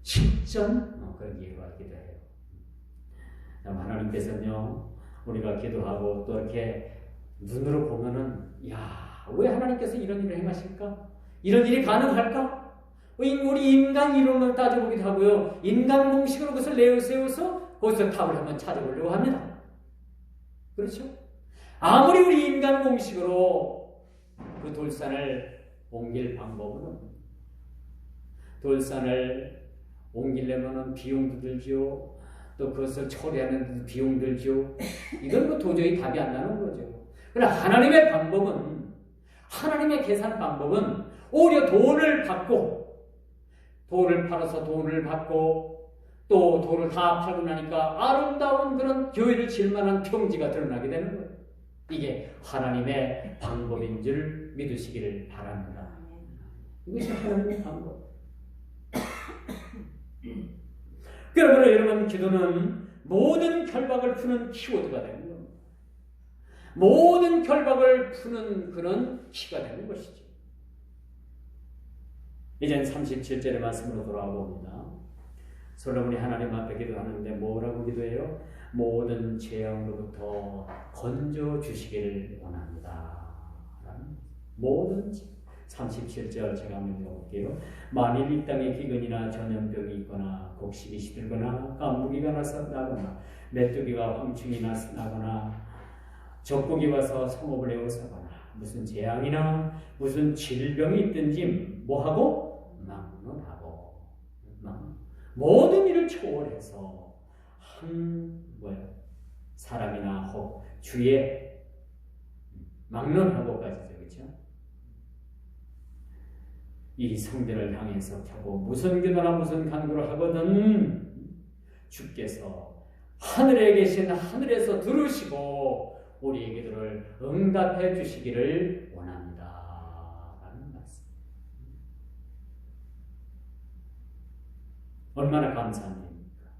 실전 그런 예가 있기도 해요. 하나님께서는요, 우리가 기도하고 또 이렇게 눈으로 보면은, 왜 하나님께서 이런 일을 행하실까? 이런 일이 가능할까? 우리 인간 이론을 따져보기도 하고요, 인간 공식으로 그것을 내세워서 거기서 답을 한번 찾아보려고 합니다. 그렇죠? 아무리 우리 인간 공식으로 그 돌산을 옮길 방법은 돌산을 옮기려면 비용도 들죠. 또 그것을 처리하는 비용 들죠. 이건 뭐 도저히 답이 안 나는 거죠. 그러나 하나님의 방법은, 하나님의 계산 방법은 오히려 돈을 받고, 돌을 팔아서 돈을 받고, 또 돌을 다 팔고 나니까 아름다운 그런 교회를 질 만한 평지가 드러나게 되는 거예요. 이게 하나님의 방법인 줄 믿으시기를 바랍니다. 이것이 하나님의 방법. 그러므로 여러분, 기도는 모든 결박을 푸는 키워드가 되는 겁니다. 모든 결박을 푸는 그런 키가 되는 것이죠. 이젠 37절의 말씀으로 돌아와 봅니다. 솔로몬이 하나님 앞에 기도하는데 뭐라고 기도해요? 모든 재앙으로부터 건져 주시기를 원합니다. 모든 37절 제가 한번 읽어볼게요. 만일 이 땅에 기근이나 전염병이 있거나 곡식이 시들거나 깐부기가 나거나 메뚜기가 황충이 나거나 적국이 와서 성읍을 에워싸거나 무슨 재앙이나 무슨 질병이 있든지 뭐하고? 막론하고 모든 일을 초월해서 사람이나 혹 주의 막론하고까지죠. 그렇죠? 이 성전을 향해서 펴고 무슨 기도나 무슨 간구를 하거든 주께서 하늘에 계신 하늘에서 들으시고 우리의 기도를 응답해 주시기를 원합니다. 라는 말씀. 얼마나 감사한 일입니까?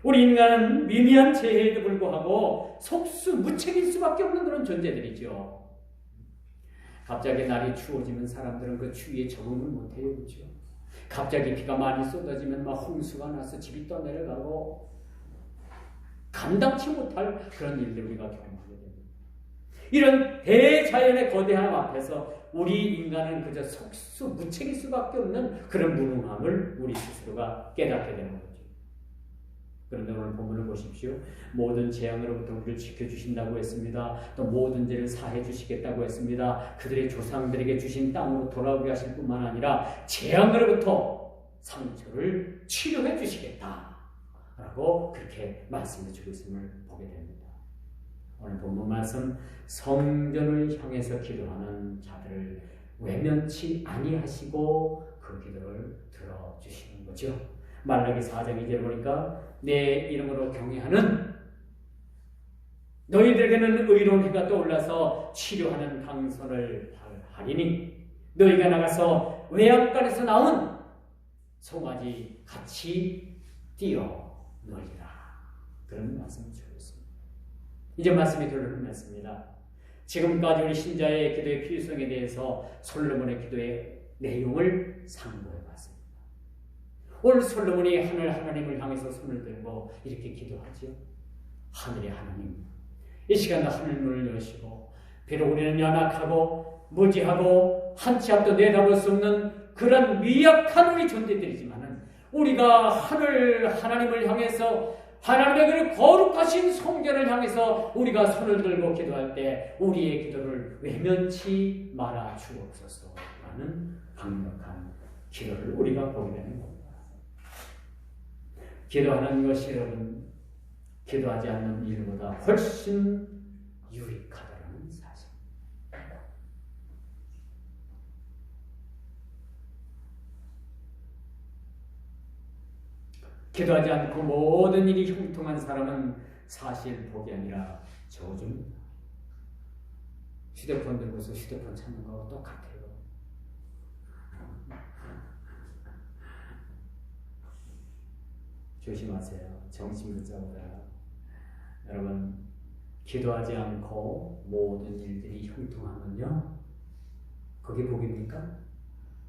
우리 인간은 미미한 재해에도 불구하고 속수무책일 수밖에 없는 그런 존재들이죠. 갑자기 날이 추워지면 사람들은 그 추위에 적응을 못해요. 그렇죠? 갑자기 비가 많이 쏟아지면 막 홍수가 나서 집이 떠내려가고 감당치 못할 그런 일들 우리가 경험하게 됩니다. 이런 대자연의 거대함 앞에서 우리 인간은 그저 속수무책일 수밖에 없는 그런 무능함을 우리 스스로가 깨닫게 되는 거죠. 그런데 오늘 본문을 보십시오. 모든 재앙으로부터 우리를 지켜주신다고 했습니다. 또 모든 죄를 사해 주시겠다고 했습니다. 그들의 조상들에게 주신 땅으로 돌아오게 하실 뿐만 아니라 재앙으로부터 상처를 치료해 주시겠다 라고 그렇게 말씀해 주고 있음을 보게 됩니다. 오늘 본문 말씀, 성전을 향해서 기도하는 자들을 외면치 아니하시고 그 기도를 들어주시는 거죠. 말라기 4장 2절 보니까 내 이름으로 경외하는 너희들에게는 의로운 해가 떠올라서 치료하는 강선을 하리니 너희가 나가서 외양간에서 나온 송아지 같이 뛰어놀리라. 그런 말씀을 주고 있습니다. 이제 말씀이 들어오겠습니다. 지금까지 우리 신자의 기도의 필요성에 대해서 솔로몬의 기도의 내용을 상고해 봤습니다. 오늘 솔로몬이 하나님을 향해서 손을 들고 이렇게 기도하죠. 하늘의 하나님, 이 시간에 하늘 문을 여시고 비록 우리는 연약하고 무지하고 한치 앞도 내다볼 수 없는 그런 미약한 우리 존재들이지만은 우리가 하나님을 향해서 하나님의 그 거룩하신 성전을 향해서 우리가 손을 들고 기도할 때 우리의 기도를 외면치 말아 주옵소서라는 강력한 기도를 우리가 보게 되는 겁니다. 기도하는 것이 여러분, 기도하지 않는 일보다 훨씬 유익하다는 사실. 기도하지 않고 모든 일이 형통한 사람은 사실 복이 아니라 저주입니다. 휴대폰 들고서 휴대폰 찾는 거하고 똑같아요. 조심하세요. 정신분자보다. 여러분, 기도하지 않고 모든 일들이 형통하면요, 그게 복입니까?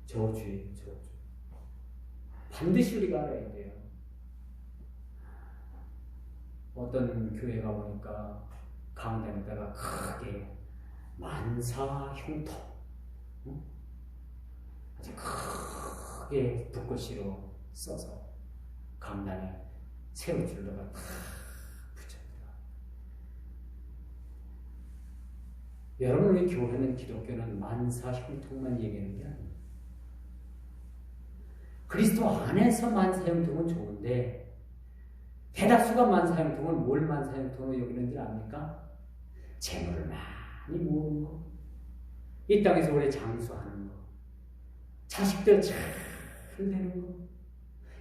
저주예요, 저주. 반드시 우리가 알아야 돼요. 어떤 교회 가보니까 강당에다가 크게 만사 형통, 아주 크게 붓글씨로 써서 강단에 새우줄로가 탁 붙여들어요. 여러분, 우리 교회는, 기독교는 만사 형통만 얘기하는 게 아니에요. 그리스도 안에서 만사 형통은 좋은데, 대다수가 만사 형통은 뭘 만사 형통으로 여기는지 압니까? 재물을 많이 모으는 거, 이 땅에서 오래 장수하는 거, 자식들 잘 되는 거,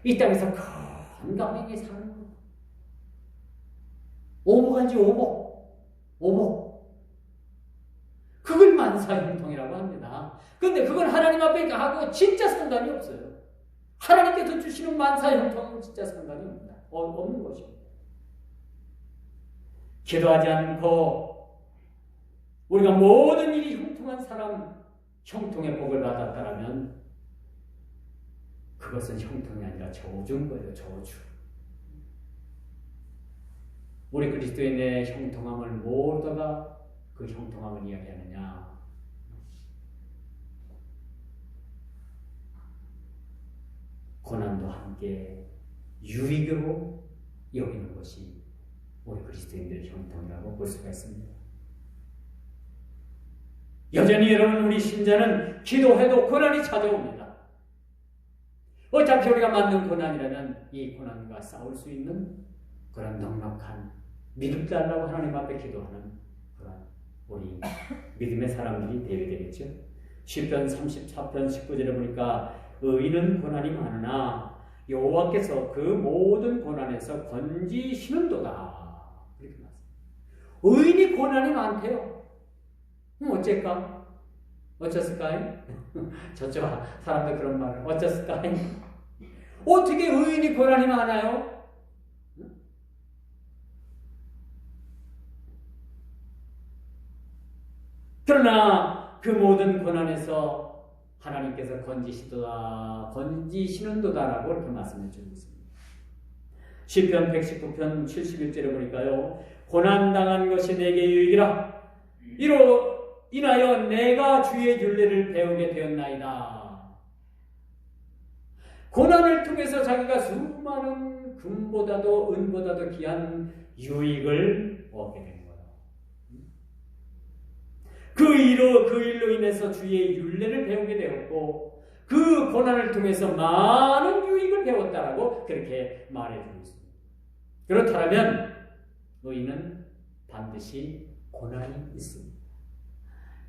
이 땅에서 건강하게 사는 거. 오복한지 오복. 그걸 만사형통이라고 합니다. 그런데 그건 하나님 앞에 하고 진짜 상관이 없어요. 하나님께서 주시는 만사형통은 진짜 상관이 없는 것입니다. 기도하지 않고 우리가 모든 일이 형통한 사람, 형통의 복을 받았다면 그것은 형통이 아니라 저주인 거예요, 저주. 우리 그리스도인의 형통함을 모두가 그 형통함을 이야기하느냐? 고난도 함께 유익으로 여기는 것이 우리 그리스도인들의 형통이라고 볼 수가 있습니다. 여전히 여러분, 우리 신자는 기도해도 고난이 찾아옵니다. 어차피 우리가 만든 고난이라면 이 고난과 싸울 수 있는 그런 넉넉한 믿음 달라고 하나님 앞에 기도하는 그런 우리 믿음의 사람들이 되어야 되겠죠. 시편 34편 19절에 보니까 의인은 고난이 많으나 여호와께서 그 모든 고난에서 건지시는도다. 이렇게 말씀합니다. 의인이 고난이 많대요. 어쩔까? 어쩌을까요? 저쪽 사람들 그런 말을 어쩌을까요? 어떻게 의인이 고난이 많아요? 그러나 그 모든 고난에서 하나님께서 건지시는도다라고 이렇게 말씀해 주고 있습니다. 시편 119편 71절에 보니까요, 고난당한 것이 내게 유익이라. 이로 인하여 내가 주의 율례를 배우게 되었나이다. 고난을 통해서 자기가 수많은 금보다도 은보다도 귀한 유익을 얻게 된 거예요. 그 일로 인해서 주의 율례를 배우게 되었고, 그 고난을 통해서 많은 유익을 배웠다라고 그렇게 말해주고 있습니다. 그렇다면 의인은 반드시 고난이 있습니다.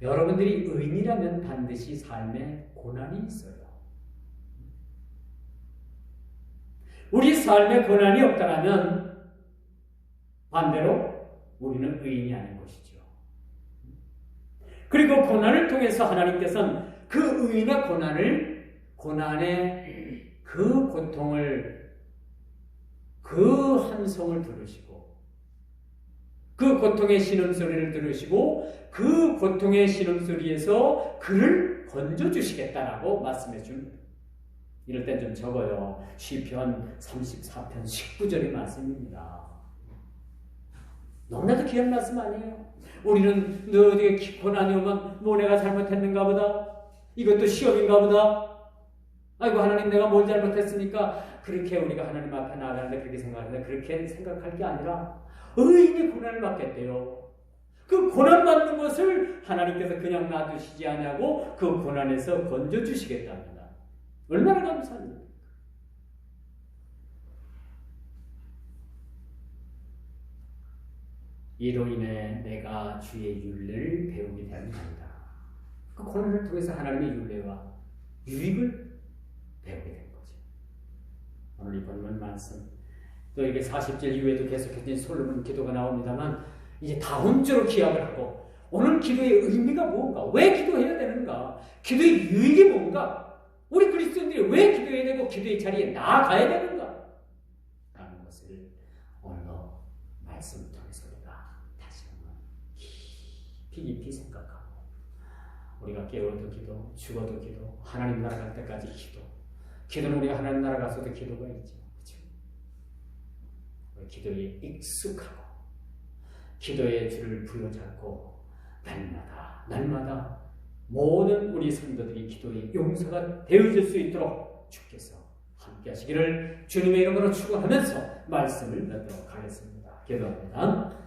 여러분들이 의인이라면 반드시 삶에 고난이 있어요. 우리 삶에 고난이 없다면 반대로 우리는 의인이 아닌 것이죠. 그리고 고난을 통해서 하나님께서는 그 의인의 고난의 그 고통을, 그 한송을 들으시고, 그 고통의 신음소리를 들으시고, 그 고통의 신음소리에서 그를 건져주시겠다라고 말씀해 줍니다. 이럴 땐 좀 적어요. 시편 34편 19절의 말씀입니다. 너무나도 귀한 말씀 아니에요? 우리는 너에게 고난이 오면 뭐 내가 잘못했는가 보다, 이것도 시험인가 보다, 아이고 하나님 내가 뭘 잘못했습니까? 그렇게 우리가 하나님 앞에 나가는데 그렇게 생각하는데, 그렇게 생각할 게 아니라 의인이 고난을 받겠대요. 그 고난받는 것을 하나님께서 그냥 놔두시지 않냐고 그 고난에서 건져주시겠답니다. 얼마나 감사합니까? 이로 인해 내가 주의 율례를 배우게 되었나이다. 그 고난을 통해서 하나님의 율례와 유익을 배우게 된 거죠. 오늘 이 본문 말씀, 또 이게 40절 이후에도 계속해서 솔로몬 기도가 나옵니다만 이제 다음 주로 기약을 하고 오늘 기도의 의미가 뭔가? 왜 기도해야 되는가? 기도의 유익이 뭔가? 우리 그리스도인들이 왜 기도해야 되고 기도의 자리에 나아가야 되는가? 라는 것을 오늘 말씀을 통해서 우리가 다시 한번 깊이 생각하고 우리가 깨어도 기도, 죽어도 기도, 하나님 나라 갈 때까지 기도. 기도는 우리가 하나님 나라 가서도 기도가 있죠. 그렇죠? 우리 기도에 익숙하고 기도의 줄을 부여잡고 날마다 모든 우리 성도들이 기도의 용사가 되어질 수 있도록 주께서 함께 하시기를 주님의 이름으로 축원하면서 말씀을 맺도록 하겠습니다. 기도합니다.